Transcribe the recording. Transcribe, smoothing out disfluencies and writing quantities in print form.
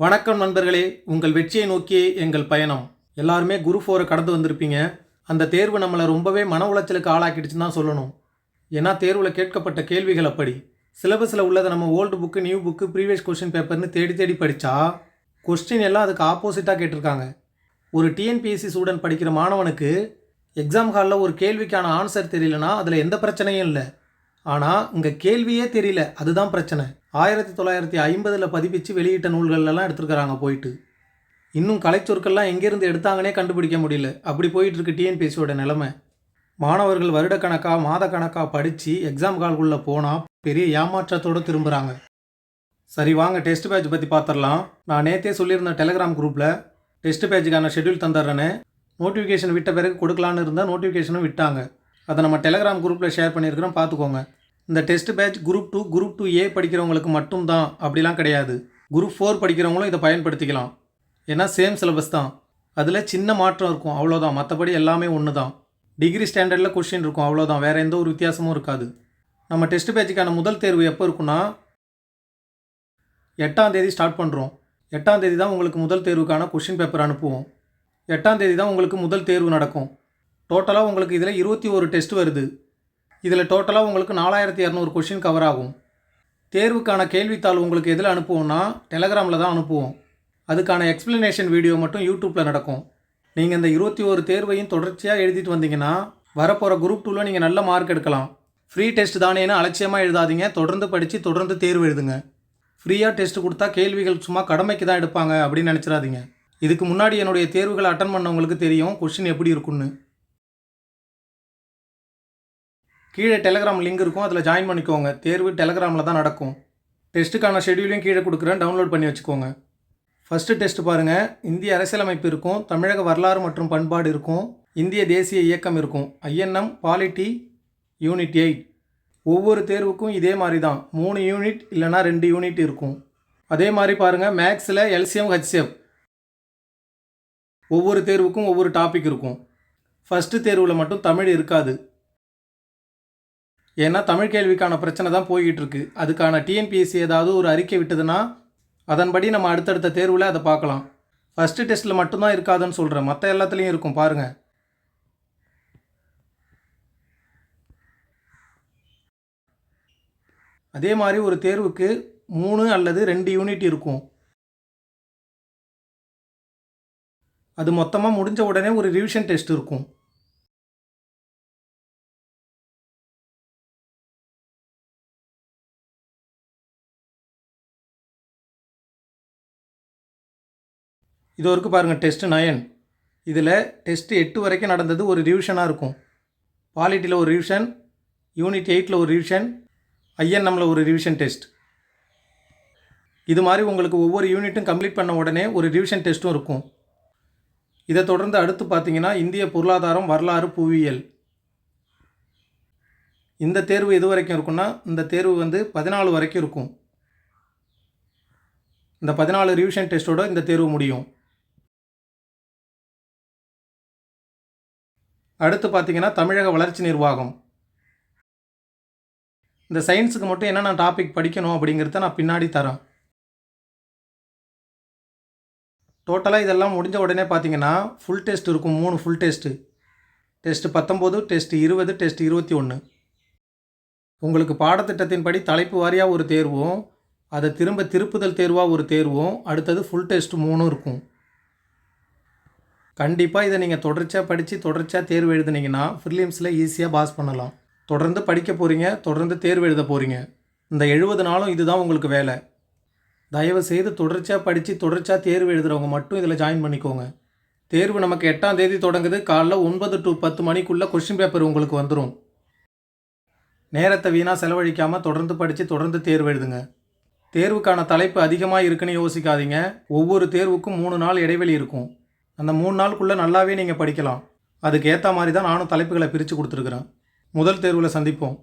வணக்கம் நண்பர்களே, உங்கள் வெற்றியை நோக்கியே எங்கள் பயணம். எல்லாருமே குரூப் 4 கடந்து வந்திருப்பீங்க. அந்த தேர்வு நம்மளை ரொம்பவே மன உளைச்சலுக்கு ஆளாக்கிடுச்சுன்னு தான் சொல்லணும். ஏன்னா தேர்வில் கேட்கப்பட்ட கேள்விகள் அப்படி. சிலபஸில் உள்ளதை நம்ம old book, new book, previous question பேப்பர்னு தேடி தேடி படித்தா கொஸ்டின் எல்லாம் அதுக்கு ஆப்போசிட்டாக கேட்டிருக்காங்க. ஒரு டிஎன்பிஎஸ்சி ஸ்டூடெண்ட் படிக்கிற மாணவனுக்கு எக்ஸாம் ஹாலில் ஒரு கேள்விக்கான ஆன்சர் தெரியலனா அதில் எந்த பிரச்சனையும் இல்லை. ஆனால் இங்கே கேள்வியே தெரியல, அதுதான் பிரச்சனை. 1950 பதிப்பிச்சு வெளியிட்ட நூல்கள்லாம் எடுத்துருக்கிறாங்க போயிட்டு. இன்னும் கலைச்சொற்கள்லாம் எங்கேருந்து எடுத்தாங்கன்னே கண்டுபிடிக்க முடியல. அப்படி போயிட்டுருக்கு டிஎன்பிஎஸ்சியோட நிலைமை. மாணவர்கள் வருடக்கணக்காக மாதக்கணக்காக படித்து எக்ஸாம் ஹால்குள்ளே போனால் பெரிய ஏமாற்றத்தோடு திரும்புகிறாங்க. சரி வாங்க டெஸ்ட் பேட்ச் பற்றி பார்த்துடலாம். நான் நேற்றே சொல்லியிருந்தேன் டெலிகிராம் குரூப்பில் டெஸ்ட் பேட்சுக்கான ஷெட்யூல் தந்துடுறேன்னு. நோட்டிஃபிகேஷன் விட்ட பிறகு கொடுக்கலான்னு இருந்தால் நோட்டிஃபிகேஷனும் விட்டாங்க. அதை நம்ம டெலிகிராம் குரூப்பில் ஷேர் பண்ணியிருக்கிறோம், பார்த்துக்கோங்க. இந்த test batch group 2 group 2A படிக்கிறவங்களுக்கு மட்டும்தான், அப்படிலாம் கிடையாது. குரூப் 4 படிக்கிறவங்களும் இதை பயன்படுத்திக்கலாம். ஏன்னா சேம் சிலபஸ் தான். அதில் சின்ன மாற்றம் இருக்கும், அவ்வளோதான். மற்றபடி எல்லாமே ஒன்று தான். டிகிரி ஸ்டாண்டர்டில் கொஸ்டின் இருக்கும், அவ்வளோதான். வேறு எந்த ஒரு வித்தியாசமும் இருக்காது. நம்ம டெஸ்ட் பேட்சுக்கான முதல் தேர்வு எப்போ இருக்குன்னா 8ஆம் தேதி ஸ்டார்ட் பண்ணுறோம். 8ஆம் தேதி தான் உங்களுக்கு முதல் தேர்வுக்கான கொஸ்டின் பேப்பர் அனுப்புவோம். 8ஆம் தேதி தான் உங்களுக்கு முதல் தேர்வு நடக்கும். டோட்டலாக உங்களுக்கு இதில் 21 டெஸ்ட் வருது. இதில் டோட்டலாக உங்களுக்கு 4200 கொஷின் கவர் ஆகும். தேர்வுக்கான கேள்வித்தாள் உங்களுக்கு எதில் அனுப்புவோம்னா டெலகிராமில் தான் அனுப்புவோம். அதுக்கான எக்ஸ்ப்ளனேஷன் வீடியோ மட்டும் யூடியூப்பில் நடக்கும். நீங்கள் இந்த 21 தேர்வையும் தொடர்ச்சியாக எழுதிட்டு வந்தீங்கன்னா வரப்போகிற குரூப் 2ல் நீங்கள் நல்ல மார்க் எடுக்கலாம். ஃப்ரீ டெஸ்ட் தானேன்னு அலட்சியமாக எழுதாதீங்க. தொடர்ந்து படித்து தொடர்ந்து தேர்வு எழுதுங்க. ஃப்ரீயாக டெஸ்ட் கொடுத்தா கேள்விகள் சும்மா கடமைக்கு தான் எடுப்பாங்க அப்படின்னு நினச்சிடாதீங்க. இதுக்கு முன்னாடி என்னுடைய தேர்வுகளை அட்டன் பண்ணவங்களுக்கு தெரியும் கொஷின் எப்படி இருக்குன்னு. கீழே டெலிகிராம் லிங்க் இருக்கும், அதில் ஜாயின் பண்ணிக்கோங்க. தேர்வு டெலிகிராமில் தான் நடக்கும். டெஸ்ட்டுக்கான ஷெட்யூலையும் கீழே கொடுக்குறேன், டவுன்லோட் பண்ணி வச்சுக்கோங்க. ஃபஸ்ட்டு டெஸ்ட் பாருங்கள். இந்திய அரசியலமைப்பு இருக்கும், தமிழக வரலாறு மற்றும் பண்பாடு இருக்கும், இந்திய தேசிய இயக்கம் இருக்கும், ஐஎன்எம், பாலிட்டி, யூனிட் 8. ஒவ்வொரு தேர்வுக்கும் இதே மாதிரி தான் 3 யூனிட் இல்லைனா 2 யூனிட் இருக்கும். அதே மாதிரி பாருங்கள், மேக்ஸில் எல்சிஎம், ஹெச்சிஎஃப். ஒவ்வொரு தேர்வுக்கும் ஒவ்வொரு டாபிக் இருக்கும். ஃபஸ்ட்டு தேர்வில் மட்டும் தமிழ் இருக்காது. ஏன்னா தமிழ் கேள்விக்கான பிரச்சனை தான் போய்கிட்டு இருக்கு. அதுக்கான டிஎன்பிஎஸ்சி ஏதாவது ஒரு அறிக்கை விட்டதுன்னா அதன்படி நம்ம அடுத்தடுத்த தேர்வில் அதை பார்க்கலாம். ஃபஸ்ட்டு டெஸ்ட்டில் மட்டும்தான் இருக்காதுன்னு சொல்கிறேன், மற்ற எல்லாத்துலேயும் இருக்கும் பாருங்கள். அதே மாதிரி ஒரு தேர்வுக்கு 3 அல்லது 2 யூனிட் இருக்கும். அது மொத்தமாக முடிஞ்ச உடனே ஒரு ரிவிஷன் டெஸ்ட் இருக்கும். இது வரைக்கும் பாருங்கள் டெஸ்ட் 9. இதில் டெஸ்ட் 8 வரைக்கும் நடந்தது ஒரு ரிவிஷனாக இருக்கும். பாலிட்டியில் ஒரு ரிவிஷன், யூனிட் 8ல் ஒரு ரிவிஷன், ஐஎன்எம்மில் ஒரு ரிவிஷன் டெஸ்ட். இது மாதிரி உங்களுக்கு ஒவ்வொரு யூனிட்டும் கம்ப்ளீட் பண்ண உடனே ஒரு ரிவிஷன் டெஸ்ட்டும் இருக்கும். இதை தொடர்ந்து அடுத்து பார்த்தீங்கன்னா இந்திய பொருளாதாரம், வரலாறு, புவியியல். இந்த தேர்வு எது வரைக்கும் இருக்குன்னா இந்த தேர்வு 14 வரைக்கும் இருக்கும். இந்த 14 ரிவிஷன் டெஸ்ட்டோட இந்த தேர்வு முடியும். அடுத்து பார்த்தீங்கன்னா தமிழக வளர்ச்சி நிர்வாகம். இந்த சயின்ஸுக்கு மட்டும் என்னென்ன டாபிக் படிக்கணும் அப்படிங்கிறத நான் பின்னாடி தரேன். டோட்டலாக இதெல்லாம் முடிஞ்ச உடனே பார்த்தீங்கன்னா ஃபுல் டெஸ்ட் இருக்கும். 3 full test. Test 19, test 20, test 21. உங்களுக்கு பாடத்திட்டத்தின்படி தலைப்பு வாரியாக ஒரு தேர்வும், அதை திருப்புதல் தேர்வாக ஒரு தேர்வும், அடுத்தது ஃபுல் டெஸ்ட் 3 இருக்கும். கண்டிப்பாக இதை நீங்கள் தொடர்ச்சியாக படித்து தொடர்ச்சியாக தேர்வு எழுதுனீங்கன்னா ப்ரிலிம்ஸில் ஈஸியாக பாஸ் பண்ணலாம். தொடர்ந்து படிக்க போகிறீங்க, தொடர்ந்து தேர்வு எழுத போகிறீங்க. இந்த 70 நாளும் இதுதான் உங்களுக்கு வேலை. தயவு செய்து தொடர்ச்சியாக படித்து தொடர்ச்சியாக தேர்வு எழுதுகிறவங்க மட்டும் இதில் ஜாயின் பண்ணிக்கோங்க. தேர்வு நமக்கு 8ஆம் தேதி தொடங்குது. காலைல 9 to 10 மணிக்குள்ளே கொஸ்டின் பேப்பர் உங்களுக்கு வந்துடும். நேரத்தை வீணாக செலவழிக்காமல் தொடர்ந்து படித்து தொடர்ந்து தேர்வு எழுதுங்க. தேர்வுக்கான தலைப்பு அதிகமாக இருக்குன்னு யோசிக்காதீங்க. ஒவ்வொரு தேர்வுக்கும் 3 நாள் இடைவெளி இருக்கும். அந்த 3 நாளுக்குள்ளே நல்லாவே நீங்கள் படிக்கலாம். அதுக்கு ஏற்ற மாதிரி தான் நானும் தலைப்புகளை பிரித்து கொடுத்துருக்குறேன். முதல் தேர்வில் சந்திப்போம்.